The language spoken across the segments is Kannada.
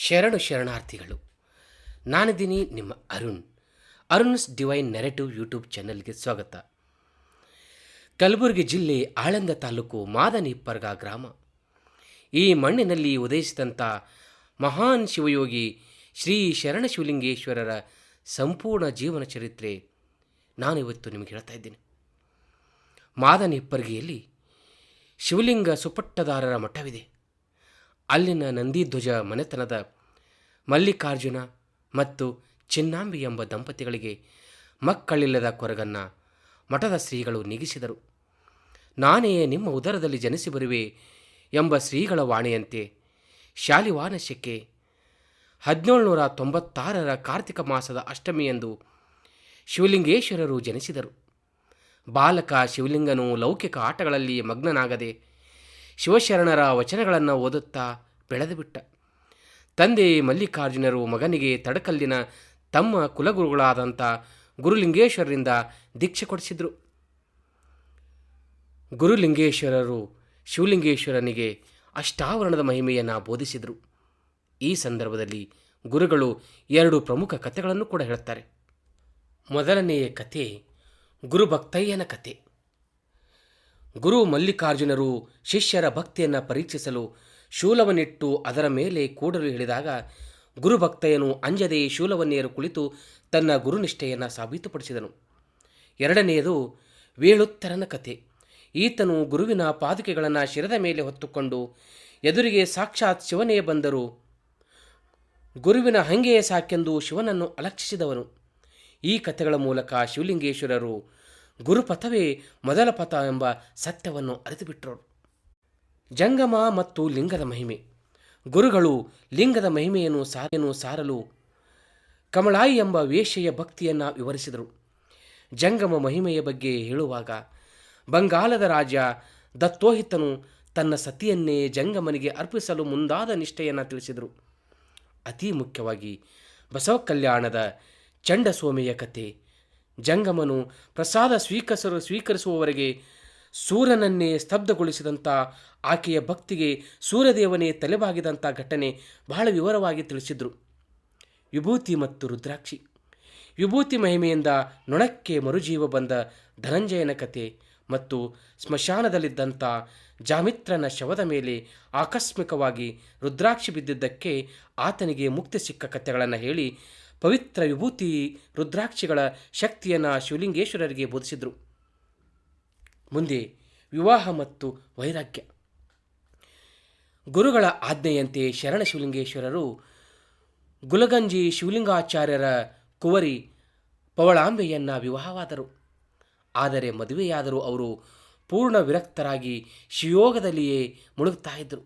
ಶರಣಾರ್ಥಿಗಳು. ನಾನಿದ್ದೀನಿ ನಿಮ್ಮ ಅರುಣ್ಸ್ ಡಿವೈನ್ ನೆರೆಟಿವ್ ಯೂಟ್ಯೂಬ್ ಚಾನೆಲ್ಗೆ ಸ್ವಾಗತ. ಕಲಬುರಗಿ ಜಿಲ್ಲೆ ಆಳಂದ ತಾಲೂಕು ಮಾದನಿಪ್ಪರ್ಗ ಗ್ರಾಮ. ಈ ಮಣ್ಣಿನಲ್ಲಿ ಉದಯಿಸಿದಂಥ ಮಹಾನ್ ಶಿವಯೋಗಿ ಶ್ರೀ ಶರಣಶಿವಲಿಂಗೇಶ್ವರರ ಸಂಪೂರ್ಣ ಜೀವನ ಚರಿತ್ರೆ ನಾನಿವತ್ತು ನಿಮಗೆ ಹೇಳ್ತಾ ಇದ್ದೀನಿ. ಮಾದನಿಪ್ಪರ್ಗಿಯಲ್ಲಿ ಶಿವಲಿಂಗ ಸುಪಟ್ಟದಾರರ ಮಠವಿದೆ. ಅಲ್ಲಿನ ನಂದಿಧ್ವಜ ಮನೆತನದ ಮಲ್ಲಿಕಾರ್ಜುನ ಮತ್ತು ಚಿನ್ನಾಂಬಿ ಎಂಬ ದಂಪತಿಗಳಿಗೆ ಮಕ್ಕಳಿಲ್ಲದ ಕೊರಗನ್ನು ಮಠದ ಶ್ರೀಗಳು ನೀಗಿಸಿದರು. ನಾನೇ ನಿಮ್ಮ ಉದರದಲ್ಲಿ ಜನಿಸಿ ಬರುವೆ ಎಂಬ ಶ್ರೀಗಳ ವಾಣಿಯಂತೆ ಶಾಲಿವಾನ ಶಕೆ 1796 ಕಾರ್ತಿಕ ಮಾಸದ ಅಷ್ಟಮಿಯಂದು ಶಿವಲಿಂಗೇಶ್ವರರು ಜನಿಸಿದರು. ಬಾಲಕ ಶಿವಲಿಂಗನು ಲೌಕಿಕ ಆಟಗಳಲ್ಲಿ ಮಗ್ನನಾಗದೆ ಶಿವಶರಣರ ವಚನಗಳನ್ನು ಓದುತ್ತಾ ಬೆಳೆದುಬಿಟ್ಟ. ತಂದೆ ಮಲ್ಲಿಕಾರ್ಜುನರು ಮಗನಿಗೆ ತಡಕಲ್ಲಿನ ತಮ್ಮ ಕುಲಗುರುಗಳಾದಂಥ ಗುರುಲಿಂಗೇಶ್ವರರಿಂದ ದೀಕ್ಷೆ ಕೊಡಿಸಿದರು. ಗುರುಲಿಂಗೇಶ್ವರರು ಶಿವಲಿಂಗೇಶ್ವರನಿಗೆ ಅಷ್ಟಾವರಣದ ಮಹಿಮೆಯನ್ನು ಬೋಧಿಸಿದರು. ಈ ಸಂದರ್ಭದಲ್ಲಿ ಗುರುಗಳು 2 ಪ್ರಮುಖ ಕಥೆಗಳನ್ನು ಕೂಡ ಹೇಳ್ತಾರೆ. ಮೊದಲನೆಯ ಕಥೆ ಗುರುಭಕ್ತಯ್ಯನ ಕಥೆ. ಗುರು ಮಲ್ಲಿಕಾರ್ಜುನರು ಶಿಷ್ಯರ ಭಕ್ತಿಯನ್ನು ಪರೀಕ್ಷಿಸಲು ಶೂಲವನ್ನಿಟ್ಟು ಅದರ ಮೇಲೆ ಕೂಡಲು ಹೇಳಿದಾಗ ಗುರುಭಕ್ತಯ್ಯನು ಅಂಜದೆ ಶೂಲವನ್ನೇರು ಕುಳಿತು ತನ್ನ ಗುರುನಿಷ್ಠೆಯನ್ನು ಸಾಬೀತುಪಡಿಸಿದನು. ಎರಡನೆಯದು ವೇಳುತ್ತರನ ಕಥೆ. ಈತನು ಗುರುವಿನ ಪಾದುಕೆಗಳನ್ನು ಶಿರದ ಮೇಲೆ ಹೊತ್ತುಕೊಂಡು ಎದುರಿಗೆ ಸಾಕ್ಷಾತ್ ಶಿವನೇ ಬಂದರು ಗುರುವಿನ ಹಂಗೆಯೇ ಸಾಕೆಂದು ಶಿವನನ್ನು ಅಲಕ್ಷಿಸಿದವನು. ಈ ಕಥೆಗಳ ಮೂಲಕ ಶಿವಲಿಂಗೇಶ್ವರರು ಗುರುಪಥವೇ ಮೊದಲ ಪಥ ಎಂಬ ಸತ್ಯವನ್ನು ಅರಿತುಬಿಟ್ಟರು. ಜಂಗಮ ಮತ್ತು ಲಿಂಗದ ಮಹಿಮೆ. ಗುರುಗಳು ಲಿಂಗದ ಮಹಿಮೆಯನ್ನು ಸಾರಲು ಕಮಲಾಯಿ ಎಂಬ ವೇಶ್ಯೆಯ ಭಕ್ತಿಯನ್ನು ವಿವರಿಸಿದರು. ಜಂಗಮ ಮಹಿಮೆಯ ಬಗ್ಗೆ ಹೇಳುವಾಗ ಬಂಗಾಲದ ರಾಜ ದತ್ತೋಹಿತನು ತನ್ನ ಸತಿಯನ್ನೇ ಜಂಗಮನಿಗೆ ಅರ್ಪಿಸಲು ಮುಂದಾದ ನಿಷ್ಠೆಯನ್ನು ತಿಳಿಸಿದರು. ಅತಿ ಮುಖ್ಯವಾಗಿ ಬಸವ ಕಲ್ಯಾಣದ ಚಂಡಸೋಮೆಯ ಕಥೆ. ಜಂಗಮನು ಪ್ರಸಾದ ಸ್ವೀಕರಿಸುವವರೆಗೆ ಸೂರ್ಯನನ್ನೇ ಸ್ತಬ್ಧಗೊಳಿಸಿದಂಥ ಆಕೆಯ ಭಕ್ತಿಗೆ ಸೂರ್ಯದೇವನೇ ತಲೆಬಾಗಿದಂಥ ಘಟನೆ ಬಹಳ ವಿವರವಾಗಿ ತಿಳಿಸಿದರು. ವಿಭೂತಿ ಮತ್ತು ರುದ್ರಾಕ್ಷಿ. ವಿಭೂತಿ ಮಹಿಮೆಯಿಂದ ನೊಣಕ್ಕೆ ಮರುಜೀವ ಬಂದ ಧನಂಜಯನ ಕಥೆ ಮತ್ತು ಸ್ಮಶಾನದಲ್ಲಿದ್ದಂಥ ಜಾಮಿತ್ರನ ಶವದ ಮೇಲೆ ಆಕಸ್ಮಿಕವಾಗಿ ರುದ್ರಾಕ್ಷಿ ಬಿದ್ದಿದ್ದಕ್ಕೆ ಆತನಿಗೆ ಮುಕ್ತಿ ಸಿಕ್ಕ ಕಥೆಗಳನ್ನು ಹೇಳಿ ಪವಿತ್ರ ವಿಭೂತಿ ರುದ್ರಾಕ್ಷಿಗಳ ಶಕ್ತಿಯನ್ನು ಶಿವಲಿಂಗೇಶ್ವರರಿಗೆ ಬೋಧಿಸಿದರು. ಮುಂದೆ ವಿವಾಹ ಮತ್ತು ವೈರಾಗ್ಯ. ಗುರುಗಳ ಆಜ್ಞೆಯಂತೆ ಶರಣ ಶಿವಲಿಂಗೇಶ್ವರರು ಗುಲಗಂಜಿ ಶಿವಲಿಂಗಾಚಾರ್ಯರ ಕುವರಿ ಪವಳಾಂಬೆಯನ್ನು ವಿವಾಹವಾದರು. ಆದರೆ ಮದುವೆಯಾದರೂ ಅವರು ಪೂರ್ಣ ವಿರಕ್ತರಾಗಿ ಶಿವಯೋಗದಲ್ಲಿಯೇ ಮುಳುಗುತ್ತಾ ಇದ್ದರು.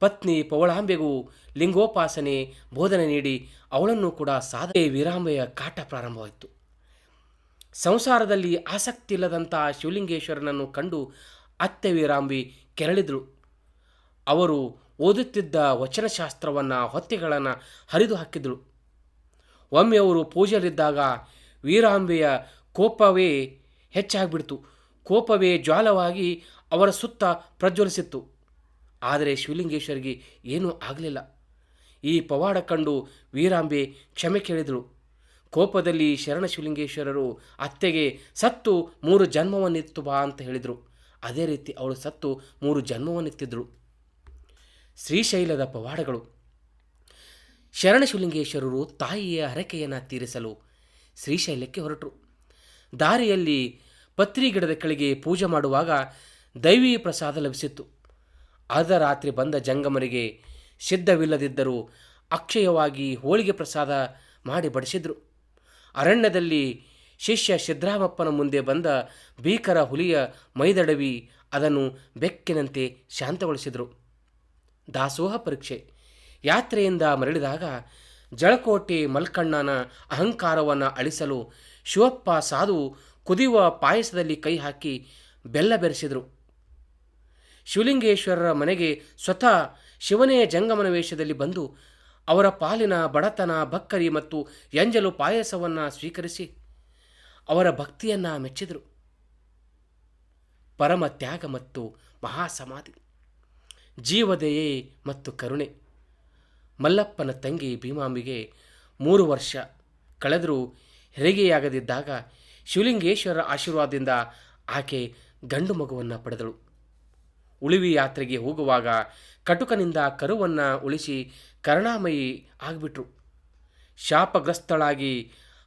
ಪತ್ನಿ ಪವಳಾಂಬೆಗೂ ಲಿಂಗೋಪಾಸನೆ ಬೋಧನೆ ನೀಡಿ ಅವಳನ್ನು ಕೂಡ ಸಾಧನೆ ವೀರಾಂಬೆಯ ಕಾಟ ಪ್ರಾರಂಭವಾಯಿತು. ಸಂಸಾರದಲ್ಲಿ ಆಸಕ್ತಿ ಇಲ್ಲದಂಥ ಶಿವಲಿಂಗೇಶ್ವರನನ್ನು ಕಂಡು ಅತ್ತೆ ವೀರಾಂಬಿ ಕೆರಳಿದಳು. ಅವರು ಓದುತ್ತಿದ್ದ ವಚನಶಾಸ್ತ್ರವನ್ನು ಹೊತ್ತೆಗಳನ್ನು ಹರಿದು ಹಾಕಿದಳು. ಒಮ್ಮೆ ಅವರು ಪೂಜೆಯಲ್ಲಿದ್ದಾಗ ವೀರಾಂಬೆಯ ಕೋಪವೇ ಹೆಚ್ಚಾಗಿಬಿಡ್ತು. ಕೋಪವೇ ಜ್ವಾಲವಾಗಿ ಅವರ ಸುತ್ತ ಪ್ರಜ್ವಲಿಸಿತ್ತು. ಆದರೆ ಶಿವಲಿಂಗೇಶ್ವರಿಗೆ ಏನೂ ಆಗಲಿಲ್ಲ. ಈ ಪವಾಡ ಕಂಡು ವೀರಾಂಬೆ ಕ್ಷಮೆ ಕೇಳಿದಳು. ಕೋಪದಲ್ಲಿ ಶರಣ ಶಿವಲಿಂಗೇಶ್ವರರು ಅತ್ತೆಗೆ ಸತ್ತು 3 ಜನ್ಮವನ್ನಿತ್ತು ಬಾ ಅಂತ ಹೇಳಿದರು. ಅದೇ ರೀತಿ ಅವಳು ಸತ್ತು 3 ಜನ್ಮವನ್ನಿತ್ತಿದ್ದಳು. ಶ್ರೀಶೈಲದ ಪವಾಡಗಳು. ಶರಣ ಶಿವಲಿಂಗೇಶ್ವರರು ತಾಯಿಯ ಹರಕೆಯನ್ನು ತೀರಿಸಲು ಶ್ರೀಶೈಲಕ್ಕೆ ಹೊರಟರು. ದಾರಿಯಲ್ಲಿ ಪತ್ರಿ ಗಿಡದ ಕೆಳಗೆ ಪೂಜೆ ಮಾಡುವಾಗ ದೈವಿ ಪ್ರಸಾದ ಲಭಿಸಿತ್ತು. ಅರ್ಧ ರಾತ್ರಿ ಬಂದ ಜಂಗಮರಿಗೆ ಸಿದ್ಧವಿಲ್ಲದಿದ್ದರೂ ಅಕ್ಷಯವಾಗಿ ಹೋಳಿಗೆ ಪ್ರಸಾದ ಮಾಡಿ ಬಡಿಸಿದರು. ಅರಣ್ಯದಲ್ಲಿ ಶಿಷ್ಯ ಸಿದ್ಧರಾಮಪ್ಪನ ಮುಂದೆ ಬಂದ ಭೀಕರ ಹುಲಿಯ ಮೈದಡವಿ ಅದನ್ನು ಬೆಕ್ಕಿನಂತೆ ಶಾಂತಗೊಳಿಸಿದರು. ದಾಸೋಹ ಪರೀಕ್ಷೆ. ಯಾತ್ರೆಯಿಂದ ಮರಳಿದಾಗ ಜಳಕೋಟೆ ಮಲ್ಕಣ್ಣನ ಅಹಂಕಾರವನ್ನು ಅಳಿಸಲು ಶಿವಪ್ಪ ಸಾಧು ಕುದಿಯುವ ಪಾಯಸದಲ್ಲಿ ಕೈ ಹಾಕಿ ಬೆಲ್ಲ ಬೆರೆಸಿದರು. ಶಿವಲಿಂಗೇಶ್ವರರ ಮನೆಗೆ ಸ್ವತಃ ಶಿವನೇ ಜಂಗಮನ ವೇಷದಲ್ಲಿ ಬಂದು ಅವರ ಪಾಲಿನ ಬಡತನ ಭಕ್ಕರಿ ಮತ್ತು ಎಂಜಲು ಪಾಯಸವನ್ನು ಸ್ವೀಕರಿಸಿ ಅವರ ಭಕ್ತಿಯನ್ನು ಮೆಚ್ಚಿದರು. ಪರಮ ತ್ಯಾಗ ಮತ್ತು ಮಹಾಸಮಾಧಿ. ಜೀವದಯೆ ಮತ್ತು ಕರುಣೆ. ಮಲ್ಲಪ್ಪನ ತಂಗಿ ಭೀಮಾಂಬಿಗೆ 3 ವರ್ಷ ಕಳೆದರೂ ಹೆರಿಗೆಯಾಗದಿದ್ದಾಗ ಶಿವಲಿಂಗೇಶ್ವರರ ಆಶೀರ್ವಾದದಿಂದ ಆಕೆ ಗಂಡು ಮಗುವನ್ನು ಪಡೆದಳು. ಉಳಿವಿ ಯಾತ್ರೆಗೆ ಹೋಗುವಾಗ ಕಟುಕನಿಂದ ಕರುವನ್ನು ಉಳಿಸಿ ಕರುಣಾಮಯಿ ಆಗಿಬಿಟ್ರು. ಶಾಪಗ್ರಸ್ತಳಾಗಿ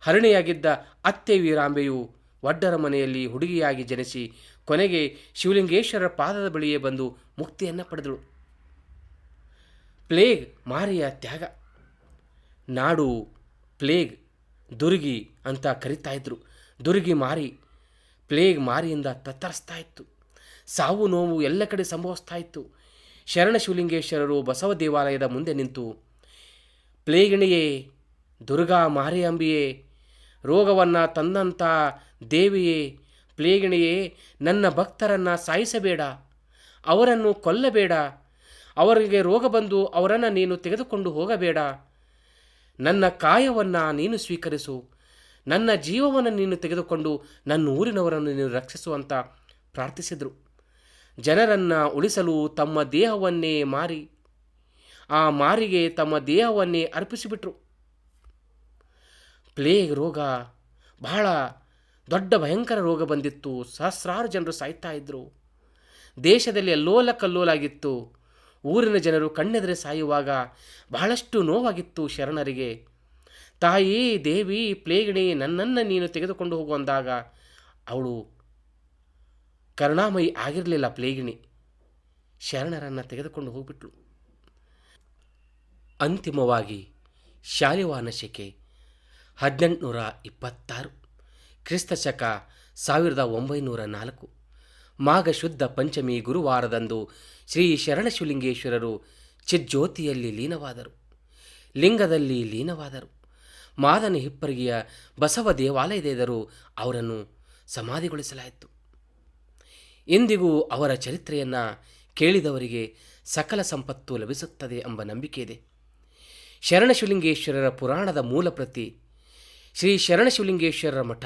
ಹರಣಿಯಾಗಿದ್ದ ಅತ್ತೆ ವೀರಾಂಬೆಯು ಒಡ್ಡರ ಮನೆಯಲ್ಲಿ ಹುಡುಗಿಯಾಗಿ ಜನಿಸಿ ಕೊನೆಗೆ ಶಿವಲಿಂಗೇಶ್ವರರ ಪಾದದ ಬಳಿಯೇ ಬಂದು ಮುಕ್ತಿಯನ್ನು ಪಡೆದಳು. ಪ್ಲೇಗ್ ಮಾರಿಯ ತ್ಯಾಗ. ನಾಡು ಪ್ಲೇಗ್ ದುರ್ಗಿ ಅಂತ ಕರಿತಾ ಇದ್ರು. ದುರ್ಗಿ ಮಾರಿ ಪ್ಲೇಗ್ ಮಾರಿಯಿಂದ ತತ್ತರಿಸ್ತಾ ಇತ್ತು. ಸಾವು ನೋವು ಎಲ್ಲ ಕಡೆ ಸಂಭವಿಸ್ತಾ ಇತ್ತು. ಶರಣ ಶಿವಲಿಂಗೇಶ್ವರರು ಬಸವ ದೇವಾಲಯದ ಮುಂದೆ ನಿಂತು, ಪ್ಲೇಗಿಣಿಯೇ, ದುರ್ಗಾ ಮಾರಿಯಂಬಿಯೇ, ರೋಗವನ್ನು ತಂದಂಥ ದೇವಿಯೇ, ಪ್ಲೇಗಿಣಿಯೇ, ನನ್ನ ಭಕ್ತರನ್ನು ಸಾಯಿಸಬೇಡ, ಅವರನ್ನು ಕೊಲ್ಲಬೇಡ, ಅವರಿಗೆ ರೋಗ ಬಂದು ಅವರನ್ನು ನೀನು ತೆಗೆದುಕೊಂಡು ಹೋಗಬೇಡ, ನನ್ನ ಕಾಯವನ್ನು ನೀನು ಸ್ವೀಕರಿಸು, ನನ್ನ ಜೀವವನ್ನು ನೀನು ತೆಗೆದುಕೊಂಡು ನನ್ನ ಊರಿನವರನ್ನು ನೀನು ರಕ್ಷಿಸುವಂತ ಪ್ರಾರ್ಥಿಸಿದರು. ಜನರನ್ನು ಉಳಿಸಲು ತಮ್ಮ ದೇಹವನ್ನೇ ಮಾರಿ ಆ ಮಾರಿಗೆ ತಮ್ಮ ದೇಹವನ್ನೇ ಅರ್ಪಿಸಿಬಿಟ್ರು. ಪ್ಲೇಗ್ ರೋಗ ಬಹಳ ದೊಡ್ಡ ಭಯಂಕರ ರೋಗ ಬಂದಿತ್ತು. ಸಹಸ್ರಾರು ಜನರು ಸಾಯ್ತಾ ಇದ್ದರು. ದೇಶದಲ್ಲಿ ಅಲ್ಲೋಲ ಕಲ್ಲೋಲಾಗಿತ್ತು. ಊರಿನ ಜನರು ಕಣ್ಣೆದರೆ ಸಾಯುವಾಗ ಬಹಳಷ್ಟು ನೋವಾಗಿತ್ತು ಶರಣರಿಗೆ. ತಾಯಿ ದೇವಿ ಪ್ಲೇಗಿಣಿ, ನನ್ನನ್ನು ನೀನು ತೆಗೆದುಕೊಂಡು ಹೋಗು ಅಂದಾಗ ಅವಳು ಕರುಣಾಮಯಿ ಆಗಿರಲಿಲ್ಲ. ಪ್ಲೇಗಿಣಿ ಶರಣರನ್ನು ತೆಗೆದುಕೊಂಡು ಹೋಗ್ಬಿಟ್ಲು. ಅಂತಿಮವಾಗಿ ಶಾಲಿವಾಹನ ಶಕೆ 1826 ಕ್ರಿಸ್ತಶಕ 1904 ಮಾಘ ಶುದ್ಧ ಪಂಚಮಿ ಗುರುವಾರದಂದು ಶ್ರೀ ಶರಣಶಿವಲಿಂಗೇಶ್ವರರು ಚಿಜ್ಯೋತಿಯಲ್ಲಿ ಲೀನವಾದರು. ಲಿಂಗದಲ್ಲಿ ಲೀನವಾದರು. ಮಾದನ ಹಿಪ್ಪರಿಗೆಯ ಬಸವ ದೇವಾಲಯದೆದುರು ಅವರನ್ನು ಸಮಾಧಿಗೊಳಿಸಲಾಯಿತು. ಇಂದಿಗೂ ಅವರ ಚರಿತ್ರೆಯನ್ನು ಕೇಳಿದವರಿಗೆ ಸಕಲ ಸಂಪತ್ತು ಲಭಿಸುತ್ತದೆ ಎಂಬ ನಂಬಿಕೆ ಇದೆ. ಶರಣಶಿವಲಿಂಗೇಶ್ವರರ ಪುರಾಣದ ಮೂಲ ಪ್ರತಿ ಶ್ರೀ ಶರಣಶಿವಲಿಂಗೇಶ್ವರರ ಮಠ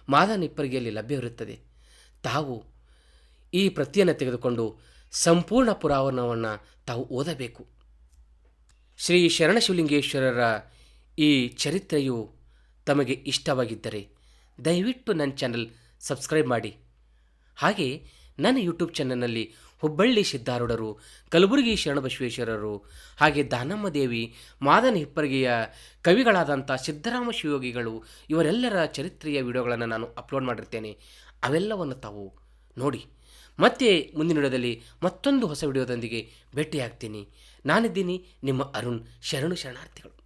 ಮಾದನ ಹಿಪ್ಪರಿಗೆಯಲ್ಲಿ ಲಭ್ಯವಿರುತ್ತದೆ. ತಾವು ಈ ಪ್ರತಿಯನ್ನು ತೆಗೆದುಕೊಂಡು ಸಂಪೂರ್ಣ ಪುರಾಣವನ್ನು ತಾವು ಓದಬೇಕು. ಶ್ರೀ ಶರಣಶಿವಲಿಂಗೇಶ್ವರರ ಈ ಚರಿತ್ರೆಯು ತಮಗೆ ಇಷ್ಟವಾಗಿದ್ದರೆ ದಯವಿಟ್ಟು ನನ್ನ ಚಾನಲ್ ಸಬ್ಸ್ಕ್ರೈಬ್ ಮಾಡಿ. ಹಾಗೆ ನನ್ನ ಯೂಟ್ಯೂಬ್ ಚಾನಲ್ನಲ್ಲಿ ಹುಬ್ಬಳ್ಳಿ ಸಿದ್ಧಾರೂಢರು, ಕಲಬುರಗಿ ಶರಣಬಸವೇಶ್ವರರು, ಹಾಗೆ ದಾನಮ್ಮ ದೇವಿ, ಮಾದನ ಹಿಪ್ಪರಿಗೆಯ ಕವಿಗಳಾದಂಥ ಸಿದ್ದರಾಮ ಶಿವಯೋಗಿಗಳು ಇವರೆಲ್ಲರ ಚರಿತ್ರೆಯ ವಿಡಿಯೋಗಳನ್ನು ನಾನು ಅಪ್ಲೋಡ್ ಮಾಡಿರ್ತೇನೆ. ಅವೆಲ್ಲವನ್ನು ತಾವು ನೋಡಿ. ಮತ್ತೆ ಮುಂದಿನ ವಿಡಿಯೋದಲ್ಲಿ ಮತ್ತೊಂದು ಹೊಸ ವಿಡಿಯೋದೊಂದಿಗೆ ಭೇಟಿಯಾಗ್ತೀನಿ. ನಾನಿದ್ದೀನಿ ನಿಮ್ಮ ಅರುಣ್. ಶರಣು ಶರಣಾರ್ಥಿಗಳು.